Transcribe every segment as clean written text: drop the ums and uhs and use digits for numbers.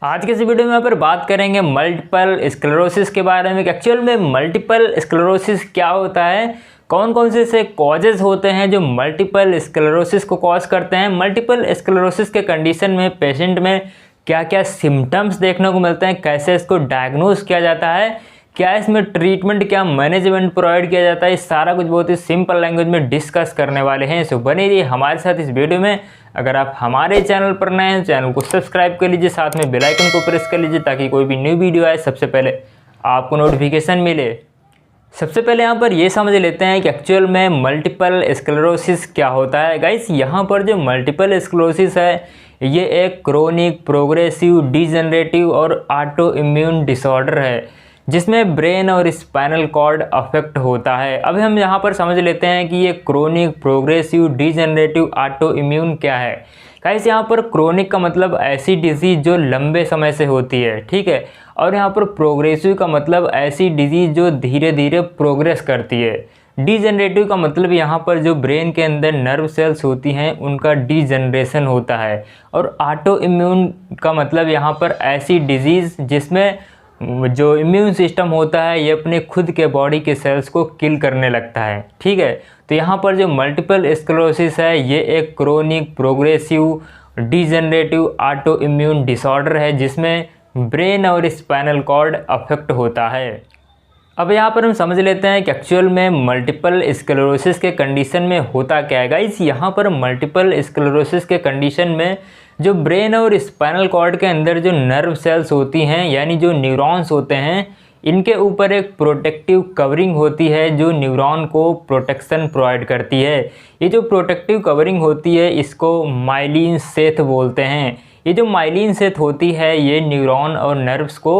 आज के इस वीडियो में यहाँ पर बात करेंगे मल्टीपल स्क्लेरोसिस के बारे में। एक्चुअल में मल्टीपल स्क्लेरोसिस क्या होता है, कौन कौन से ऐसे कॉजेज़ होते हैं जो मल्टीपल स्क्लेरोसिस को कॉज करते हैं, मल्टीपल स्क्लेरोसिस के कंडीशन में पेशेंट में क्या क्या सिम्टम्स देखने को मिलते हैं, कैसे इसको डायग्नोज किया जाता है, क्या इसमें ट्रीटमेंट, क्या मैनेजमेंट प्रोवाइड किया जाता है, ये सारा कुछ बहुत ही सिंपल लैंग्वेज में डिस्कस करने वाले हैं। सो बने रहिए हमारे साथ इस वीडियो में। अगर आप हमारे चैनल पर नए हैं, चैनल को सब्सक्राइब कर लीजिए, साथ में बेल आइकन को प्रेस कर लीजिए ताकि कोई भी न्यू वीडियो आए सबसे पहले आपको नोटिफिकेशन मिले। सबसे पहले यहाँ पर ये समझ लेते हैं कि एक्चुअल में मल्टीपल स्क्लेरोसिस क्या होता है। गाइस, यहाँ पर जो मल्टीपल स्क्लेरोसिस है ये एक क्रोनिक, प्रोग्रेसिव, डिजेनरेटिव और ऑटो इम्यून डिसऑर्डर है जिसमें ब्रेन और स्पाइनल कॉर्ड अफेक्ट होता है। अभी हम यहाँ पर समझ लेते हैं कि ये chronic, progressive, degenerative, auto immune क्या है। गाइस, यहाँ पर क्रोनिक का मतलब ऐसी डिजीज़ जो लंबे समय से होती है, ठीक है, और यहाँ पर प्रोग्रेसिव का मतलब ऐसी डिजीज़ जो धीरे धीरे प्रोग्रेस करती है। डिजेनरेटिव का मतलब यहाँ पर जो ब्रेन के अंदर नर्व सेल्स होती हैं उनका डिजेनरेशन होता है। और ऑटो इम्यून का मतलब यहाँ पर ऐसी डिजीज़ जिसमें जो इम्यून सिस्टम होता है ये अपने खुद के बॉडी के सेल्स को किल करने लगता है, ठीक है। तो यहाँ पर जो मल्टीपल स्क्लेरोसिस है ये एक chronic, progressive, degenerative, auto immune disorder है जिसमें ब्रेन और स्पाइनल कॉर्ड अफेक्ट होता है। अब यहाँ पर हम समझ लेते हैं कि एक्चुअल में मल्टीपल स्क्लेरोसिस के कंडीशन में होता क्या है। गाइस, यहाँ पर मल्टीपल स्क्लेरोसिस के कंडीशन में जो ब्रेन और स्पाइनल कॉर्ड के अंदर जो नर्व सेल्स होती हैं यानी जो न्यूरॉन्स होते हैं, इनके ऊपर एक प्रोटेक्टिव कवरिंग होती है जो न्यूरॉन को प्रोटेक्शन प्रोवाइड करती है। ये जो प्रोटेक्टिव कवरिंग होती है इसको माइलिन शेथ बोलते हैं। ये जो माइलिन शेथ होती है ये न्यूरॉन और नर्व्स को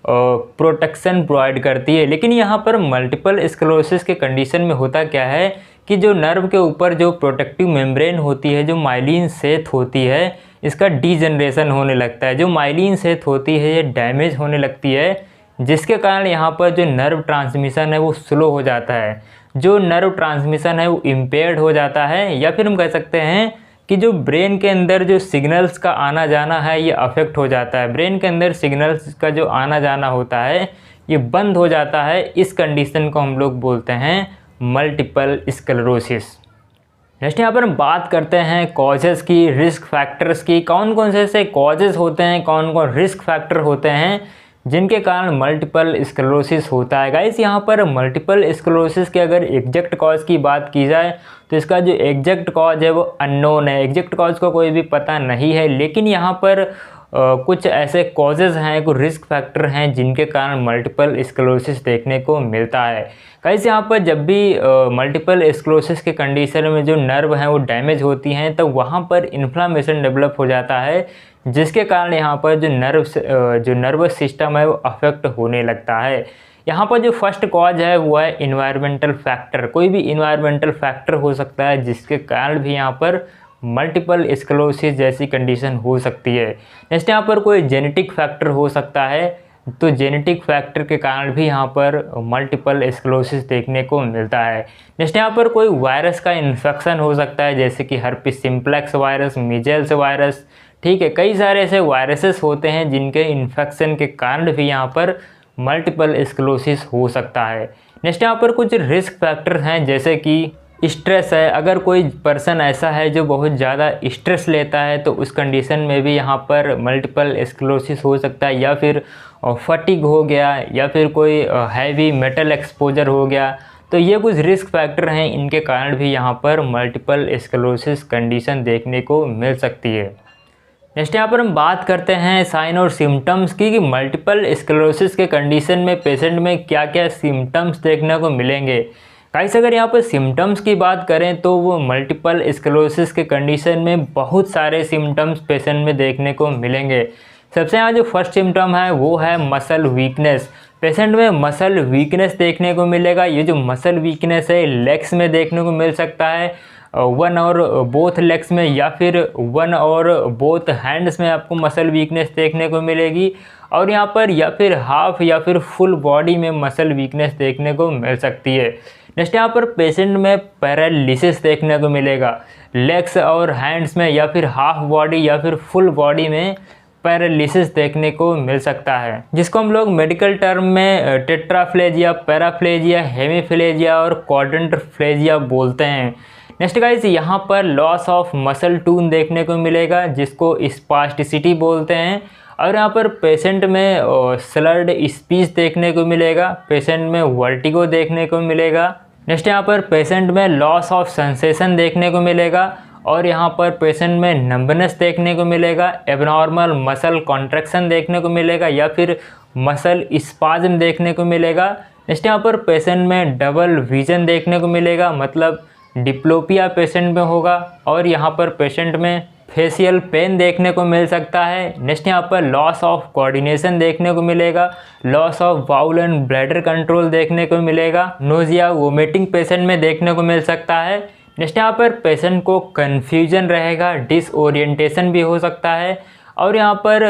प्रोटेक्शन प्रोवाइड करती है। लेकिन यहाँ पर मल्टीपल स्क्लेरोसिस के कंडीशन में होता क्या है कि जो नर्व के ऊपर जो प्रोटेक्टिव मेम्ब्रेन होती है, जो माइलिन शेथ होती है, इसका डीजनरेशन होने लगता है। जो माइलिन शेथ होती है ये डैमेज होने लगती है जिसके कारण यहाँ पर जो नर्व ट्रांसमिशन है वो स्लो हो जाता है। जो नर्व ट्रांसमिशन है वो इम्पेयर्ड हो जाता है, या फिर हम कह सकते हैं कि जो ब्रेन के अंदर जो सिग्नल्स का आना जाना है ये अफेक्ट हो जाता है। ब्रेन के अंदर सिग्नल्स का जो आना जाना होता है ये बंद हो जाता है। इस कंडीशन को हम लोग बोलते हैं मल्टीपल स्क्लेरोसिस। नेक्स्ट यहाँ पर हम बात करते हैं कॉजेज़ की, रिस्क फैक्टर्स की। कौन कौन से ऐसे कॉजेज़ होते हैं, कौन कौन रिस्क फैक्टर होते हैं जिनके कारण मल्टीपल स्क्लेरोसिस होता है। गाइस, यहाँ पर मल्टीपल स्क्लेरोसिस के अगर एग्जैक्ट कॉज की बात की जाए तो इसका जो एग्जैक्ट कॉज है वो अननोन है। एग्जैक्ट कॉज को कोई भी पता नहीं है, लेकिन यहाँ पर कुछ ऐसे कॉजेज़ हैं, कुछ रिस्क फैक्टर हैं जिनके कारण मल्टीपल स्क्लेरोसिस देखने को मिलता है। गाइस, यहाँ पर जब भी मल्टीपल स्क्लेरोसिस के कंडीशन में जो नर्व हैं वो डैमेज होती हैं तो वहाँ पर इन्फ्लामेशन डेवलप हो जाता है जिसके कारण यहाँ पर जो नर्वस सिस्टम है वो अफेक्ट होने लगता है। यहाँ पर जो फर्स्ट कॉज है वो है इन्वायरमेंटल फैक्टर। कोई भी इन्वायरमेंटल फैक्टर हो सकता है जिसके कारण भी यहाँ पर मल्टीपल स्क्लेरोसिस जैसी कंडीशन हो सकती है। नेक्स्ट यहाँ पर कोई जेनेटिक फैक्टर हो सकता है, तो जेनेटिक फैक्टर के कारण भी यहाँ पर मल्टीपल स्क्लेरोसिस देखने को मिलता है। नेक्स्ट यहाँ पर कोई वायरस का इन्फेक्शन हो सकता है जैसे कि herpes simplex virus, measles virus, ठीक है। कई सारे ऐसे वायरसेस होते हैं जिनके इन्फेक्शन के कारण भी यहाँ पर मल्टीपल स्क्लेरोसिस हो सकता है। नेक्स्ट यहाँ पर कुछ रिस्क फैक्टर हैं जैसे कि स्ट्रेस है। अगर कोई पर्सन ऐसा है जो बहुत ज़्यादा स्ट्रेस लेता है तो उस कंडीशन में भी यहाँ पर मल्टीपल स्क्लेरोसिस हो सकता है, या फिर फटीग हो गया, या फिर कोई हैवी मेटल एक्सपोजर हो गया। तो ये कुछ रिस्क फैक्टर हैं, इनके कारण भी यहाँ पर मल्टीपल स्क्लेरोसिस कंडीशन देखने को मिल सकती है। नेक्स्ट यहाँ पर हम बात करते हैं साइन और सिम्टम्स की कि मल्टीपल स्क्लेरोसिस के कंडीशन में पेशेंट में क्या क्या सिम्टम्स देखने को मिलेंगे। गाइस, अगर यहाँ पर सिम्टम्स की बात करें तो वो मल्टीपल स्क्लेरोसिस के कंडीशन में बहुत सारे सिम्टम्स पेशेंट में देखने को मिलेंगे। सबसे यहाँ जो फर्स्ट सिम्टम है वो है मसल वीकनेस। पेशेंट में मसल वीकनेस देखने को मिलेगा। ये जो मसल वीकनेस है लेग्स में देखने को मिल सकता है, वन और बोथ लेग्स में, या फिर वन और बोथ हैंड्स में आपको मसल वीकनेस देखने को मिलेगी। और यहाँ पर या फिर हाफ या फिर फुल बॉडी में मसल वीकनेस देखने को मिल सकती है। नेक्स्ट यहाँ पर पेशेंट में पैरालिसिस देखने को मिलेगा। लेग्स और हैंड्स में या फिर हाफ बॉडी या फिर फुल बॉडी में पैरालिसिस देखने को मिल सकता है, जिसको हम लोग मेडिकल टर्म में टेट्राप्लेजिया, पैराप्लेजिया, हेमीप्लेजिया और क्वाड्रेंटप्लेजिया बोलते हैं। नेक्स्ट गाइस, यहाँ पर लॉस ऑफ मसल टोन देखने को मिलेगा, जिसको स्पास्टिसिटी बोलते हैं। और यहाँ पर पेशेंट में स्लर्ड स्पीच देखने को मिलेगा, पेशेंट में वर्टिगो देखने को मिलेगा। नेक्स्ट यहाँ पर पेशेंट में लॉस ऑफ सेंसेशन देखने को मिलेगा, और यहाँ पर पेशेंट में नंबनेस देखने को मिलेगा, एबनॉर्मल मसल कॉन्ट्रैक्शन देखने को मिलेगा या फिर मसल स्पाज्म देखने को मिलेगा। नेक्स्ट यहाँ पर पेशेंट में डबल विजन देखने को मिलेगा, मतलब डिप्लोपिया पेशेंट में होगा। और यहाँ पर पेशेंट में फेशियल पेन देखने को मिल सकता है। नेक्स्ट यहाँ पर लॉस ऑफ कोऑर्डिनेशन देखने को मिलेगा, loss of bowel and bladder control देखने को मिलेगा, नोजिया वोमिटिंग पेशेंट में देखने को मिल सकता है। नेक्स्ट यहाँ पर पेशेंट को कन्फ्यूजन रहेगा, डिसओरिएंटेशन भी हो सकता है। और यहाँ पर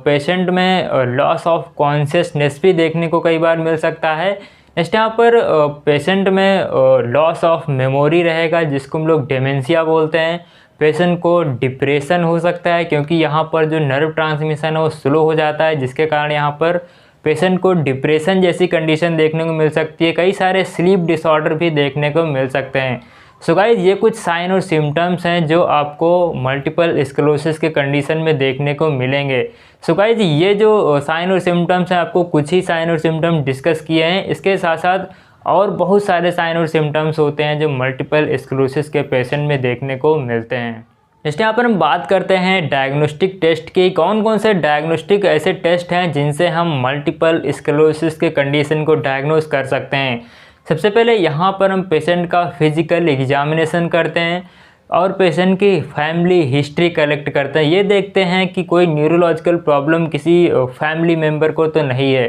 पेशेंट में लॉस ऑफ कॉन्शियसनेस भी देखने को कई बार मिल सकता है। नेक्स्ट यहाँ पर पेशेंट में लॉस ऑफ मेमोरी रहेगा, जिसको हम लोग डेमेंशिया बोलते हैं। पेशेंट को डिप्रेशन हो सकता है, क्योंकि यहाँ पर जो नर्व ट्रांसमिशन है वो स्लो हो जाता है, जिसके कारण यहाँ पर पेशेंट को डिप्रेशन जैसी कंडीशन देखने को मिल सकती है। कई सारे स्लीप डिसऑर्डर भी देखने को मिल सकते हैं। सो गाइज, ये कुछ साइन और सिम्टम्स हैं जो आपको मल्टीपल स्क्लेरोसिस के कंडीशन में देखने को मिलेंगे। सो गाइज, ये जो साइन और सिम्टम्स हैं, आपको कुछ ही साइन और सिम्टम्स डिस्कस किए हैं। इसके साथ साथ और बहुत सारे साइन और सिम्टम्स होते हैं जो मल्टीपल स्क्लेरोसिस के पेशेंट में देखने को मिलते हैं। नेक्स्ट यहाँ पर हम बात करते हैं डायग्नोस्टिक टेस्ट की। कौन कौन से डायग्नोस्टिक ऐसे टेस्ट हैं जिनसे हम मल्टीपल स्क्लेरोसिस के कंडीशन को डायग्नोस कर सकते हैं। सबसे पहले यहाँ पर हम पेशेंट का फिजिकल एग्जामिनेशन करते हैं और पेशेंट की फैमिली हिस्ट्री कलेक्ट करते हैं। ये देखते हैं कि कोई न्यूरोलॉजिकल प्रॉब्लम किसी फैमिली मेम्बर को तो नहीं है।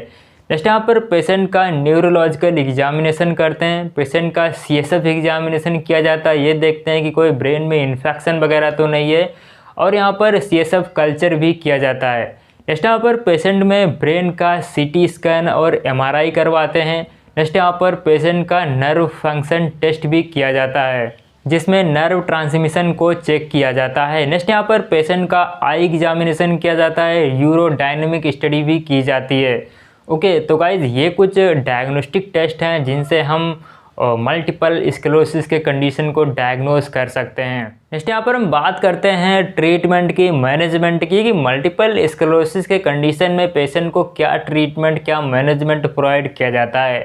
नेक्स्ट यहाँ पर पेशेंट का न्यूरोलॉजिकल एग्जामिनेशन करते हैं, पेशेंट का CSF एग्जामिनेशन किया जाता है। ये देखते हैं कि कोई ब्रेन में इन्फेक्शन वगैरह तो नहीं है, और यहाँ पर CSF कल्चर भी किया जाता है। नेक्स्ट यहाँ पर पेशेंट में ब्रेन का CT स्कैन और MRI करवाते हैं। नेक्स्ट यहाँ पर पेशेंट का नर्व फंक्शन टेस्ट भी किया जाता है, जिसमें नर्व ट्रांसमिशन को चेक किया जाता है। नेक्स्ट यहाँ पर पेशेंट का आई एग्जामिनेशन किया जाता है, यूरोडायनेमिक स्टडी भी की जाती है। ओके, तो गाइज, ये कुछ डायग्नोस्टिक टेस्ट हैं जिनसे हम मल्टीपल स्क्लेरोसिस के कंडीशन को डायग्नोस कर सकते हैं। नेक्स्ट यहाँ पर हम बात करते हैं ट्रीटमेंट की, मैनेजमेंट की, कि मल्टीपल स्क्लेरोसिस के कंडीशन में पेशेंट को क्या ट्रीटमेंट, क्या मैनेजमेंट प्रोवाइड किया जाता है।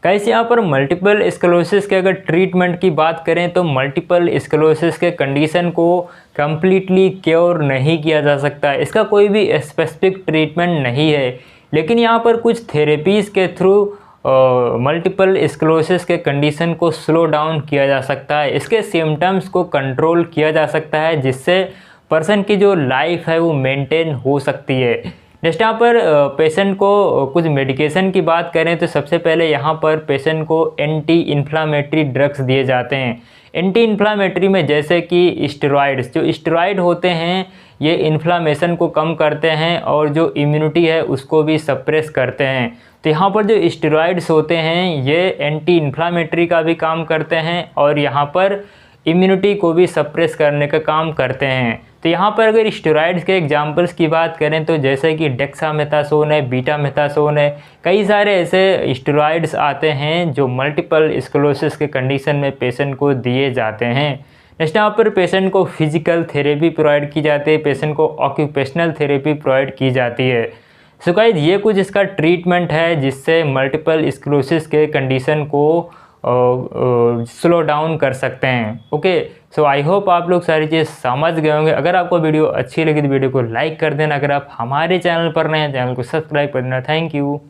कैसे यहाँ पर मल्टीपल स्क्लेरोसिस के अगर ट्रीटमेंट की बात करें तो मल्टीपल स्क्लेरोसिस के कंडीशन को कम्प्लीटली क्योर नहीं किया जा सकता, इसका कोई भी स्पेसिफिक ट्रीटमेंट नहीं है। लेकिन यहाँ पर कुछ थेरेपीज़ के थ्रू मल्टीपल स्क्लेरोसिस के कंडीशन को स्लो डाउन किया जा सकता है, इसके सिम्टम्स को कंट्रोल किया जा सकता है, जिससे पर्सन की जो लाइफ है वो मेंटेन हो सकती है। नेक्स्ट यहाँ पर पेशेंट को कुछ मेडिकेशन की बात करें तो सबसे पहले यहाँ पर पेशेंट को एंटी इन्फ्लामेटरी ड्रग्स दिए जाते हैं। एंटी इन्फ्लामेटरी में जैसे कि स्टेरॉइड्स, जो स्टेरॉइड होते हैं ये इन्फ्लामेशन को कम करते हैं और जो इम्यूनिटी है उसको भी सप्रेस करते हैं। तो यहाँ पर जो स्टेरॉइड्स होते हैं ये एंटी इन्फ्लामेटरी का भी काम करते हैं और यहाँ पर इम्यूनिटी को भी सप्रेस करने का काम करते हैं। तो यहाँ पर अगर स्टेरॉइड्स के एग्जांपल्स की बात करें तो जैसे कि डेक्सामेथासोन है, बीटामेथासोन है, कई सारे ऐसे स्टेरॉइड्स आते हैं जो मल्टीपल स्क्लेरोसिस के कंडीशन में पेशेंट को दिए जाते हैं। नेक्स्ट यहाँ पर पेशेंट को फिजिकल थेरेपी प्रोवाइड की जाती है, पेशेंट को ऑक्यूपेशनल थेरेपी प्रोवाइड की जाती है। सो गाइस, ये कुछ इसका ट्रीटमेंट है जिससे मल्टीपल स्क्लेरोसिस के कंडीशन को स्लो डाउन कर सकते हैं। ओके, सो आई होप आप लोग सारी चीज़ समझ गए होंगे। अगर आपको वीडियो अच्छी लगी तो वीडियो को लाइक कर देना। अगर आप हमारे चैनल पर नए हैं चैनल को सब्सक्राइब कर देना। Thank you.